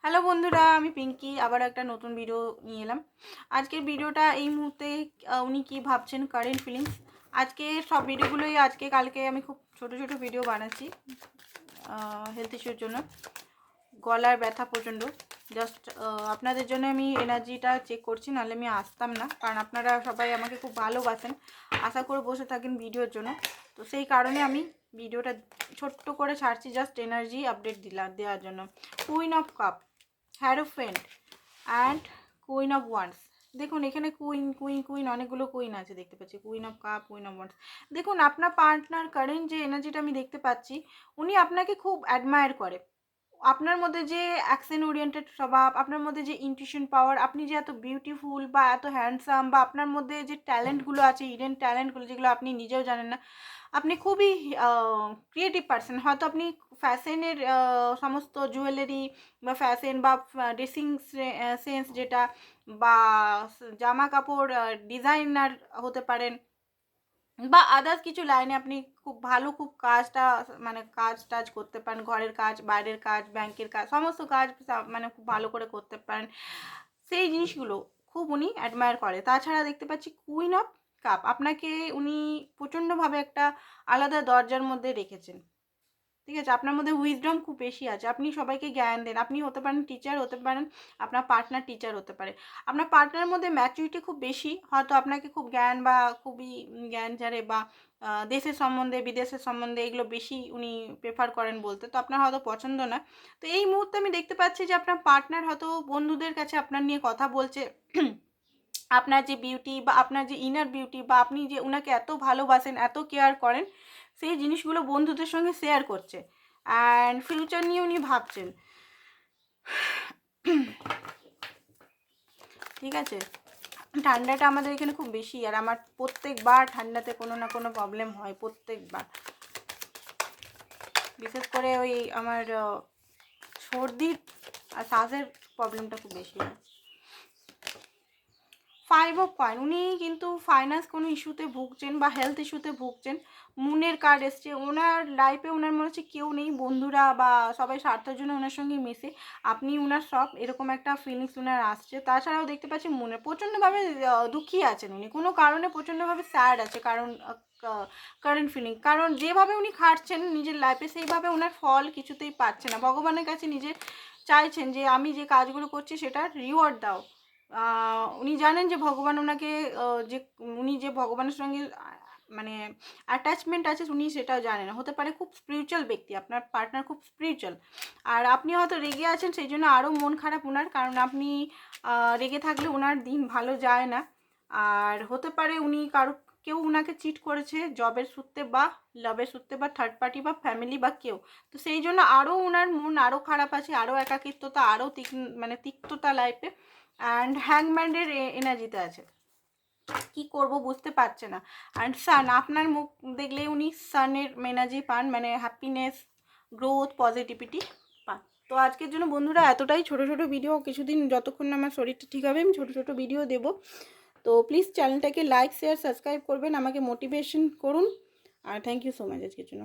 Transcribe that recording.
Hello বন্ধুরা, আমি পিঙ্কি আবার একটা নতুন ভিডিও নিয়ে এলাম। আজকের ভিডিওটা এই মুহূর্তে উনি কি ভাবছেন, কারেন্ট ফিলিংস। আজকে সব ভিডিওগুলোই আজকে কালকে আমি খুব ছোট ছোট ভিডিও বানাচ্ছি হেলথ ইস্যুর জন্য। গলার ব্যথা প্রচণ্ড, জাস্ট আপনাদের জন্য আমি এনার্জিটা চেক করছি, নাহলে আমি আসতাম না, কারণ আপনারা সবাই আমাকে খুব ভালোবাসেন, আশা করে বসে থাকেন ভিডিওর জন্য। তো সেই কারণে আমি ভিডিওটা ছোট্ট করে ছাড়ছি, জাস্ট এনার্জি আপডেট দেওয়ার জন্য। Queen of cup, হ্যারোফেন্ট and queen of wands. দেখুন এখানে কুইন কুইন কুইন অনেকগুলো কুইন আছে দেখতে পাচ্ছি, queen of cup, queen of wands. দেখুন আপনার পার্টনার কারেন্ট যে এনার্জিটা আমি দেখতে পাচ্ছি, উনি আপনাকে খুব অ্যাডমায়ার করে। আপনার মধ্যে যে অ্যাকশন ওরিয়েন্টেড স্বভাব, আপনার মধ্যে যে ইনটিউশন পাওয়ার, আপনি যে এত বিউটিফুল বা এত হ্যান্ডসাম, বা আপনার মধ্যে যে ট্যালেন্টগুলো আছে, হিডেন ট্যালেন্টগুলো যেগুলো আপনি নিজেও জানেন না, আপনি খুবই ক্রিয়েটিভ পারসন। হয়তো আপনি ফ্যাশনের সমস্ত জুয়েলারি বা ফ্যাশন বা ড্রেসিং সেন্স যেটা, বা জামা কাপড় ডিজাইনার হতে পারেন, বা আদার্স কিছু লাইনে আপনি খুব ভালো, খুব কাজটা মানে কাজ টাজ করতে পারেন, ঘরের কাজ, বাইরের কাজ, ব্যাংকের কাজ, সমস্ত কাজ মানে খুব ভালো করে করতে পারেন। সেই জিনিসগুলো খুব উনি অ্যাডমায়ার করে। তাছাড়া দেখতে পাচ্ছি কুইন অফ কাপ, আপনাকে উনি প্রচণ্ডভাবে একটা আলাদা দরজার মধ্যে রেখেছেন। ঠিক আছে, আপনার মধ্যে উইজডম খুব বেশি আছে, আপনি সবাইকে জ্ঞান দেন, আপনি হতে পারেন টিচার, হতে পারেন আপনার পার্টনার টিচার হতে পারে। আপনার পার্টনারের মধ্যে ম্যাচুরিটি খুব বেশি, হয়তো আপনাকে খুব জ্ঞান বা খুবই জ্ঞান ঝাড়ে, বা দেশের সম্বন্ধে বিদেশের সম্বন্ধে এগুলো বেশি উনি প্রেফার করেন বলতে, তো আপনার হয়তো পছন্দ না। তো এই মুহূর্তে আমি দেখতে পাচ্ছি যে আপনার পার্টনার হয়তো বন্ধুদের কাছে আপনার নিয়ে কথা বলছে, আপনার যে বিউটি বা আপনার যে ইনার বিউটি, বা আপনি যে উনাকে এত ভালোবাসেন, এত কেয়ার করেন, সেই জিনিসগুলো বন্ধুদের সঙ্গে শেয়ার করছে। অ্যান্ড ফিউচার নিয়ে উনি ভাবছেন। ঠিক আছে, ঠান্ডাটা আমাদের এখানে খুব বেশি, আর আমার প্রত্যেকবার ঠান্ডাতে কোনো না কোনো প্রবলেম হয়, প্রত্যেকবার। বিশেষ করে ওই আমার সর্দির আর শ্বাসের প্রবলেমটা খুব বেশি হয়। ফাইভ অফ কয়েন, উনি কিন্তু ফাইন্যান্স কোনো ইস্যুতে ভুগছেন বা হেলথ ইস্যুতে ভুগছেন। মুনের কার্ড এসছে, ওনার লাইফে ওনার মনে হচ্ছে কেউ নেই, বন্ধুরা বা সবাই স্বার্থের জন্য ওনার সঙ্গে মেশে, আপনি ওনার সব, এরকম একটা ফিলিংস ওনার আসছে। তাছাড়াও দেখতে পাচ্ছি মনে প্রচণ্ডভাবে দুঃখী আছেন উনি, কোনো কারণে প্রচণ্ডভাবে স্যাড আছে, কারণ কারেন্ট ফিলিং, কারণ যেভাবে উনি খাটছেন নিজের লাইফে, সেইভাবে ওনার ফল কিছুতেই পাচ্ছে না। ভগবানের কাছে নিজের চাইছেন যে আমি যে কাজগুলো করছি সেটার রিওয়ার্ড দাও। উনি জানেন যে ভগবান ওনাকে যে উনি যে ভগবানের সঙ্গে মানে অ্যাটাচমেন্ট আছে, উনি সেটাও জানেন। হতে পারে খুব স্পিরিচুয়াল ব্যক্তি, আপনার পার্টনার খুব স্পিরিচুয়াল, আর আপনি হয়তো রেগে আছেন, সেই জন্য আরও মন খারাপ ওনার, কারণ আপনি রেগে থাকলে ওনার দিন ভালো যায় না। আর হতে পারে উনি কেউ ওনাকে চিট করেছে জবের সূত্রে বা লাভের সূত্রে, বা থার্ড পার্টি বা ফ্যামিলি বা কেউ, তো সেই জন্য আরও ওনার মন আরও খারাপ আছে, আরও একাকিত্বতা, আরও মানে তিক্ততা লাইফে। অ্যান্ড হ্যাংম্যানের এনার্জিতে আছে, কি করব বুঝতে পারছে না। অ্যান্ড সান, আপনার মুখ দেখলেই উনি সানের এনার্জি পান, মানে হ্যাপিনেস, গ্রোথ, পজিটিভিটি পান। তো আজকের জন্য বন্ধুরা এতটাই, ছোট ছোট ভিডিও, কিছুদিন যতক্ষণ না আমার শরীরটা ঠিক হবে আমি ছোট ছোট ভিডিও দেবো। তো প্লিজ চ্যানেলটাকে লাইক, শেয়ার, সাবস্ক্রাইব করবেন, আমাকে মোটিভেশন করুন। আর থ্যাংক ইউ সো মাচ আজকের জন্য।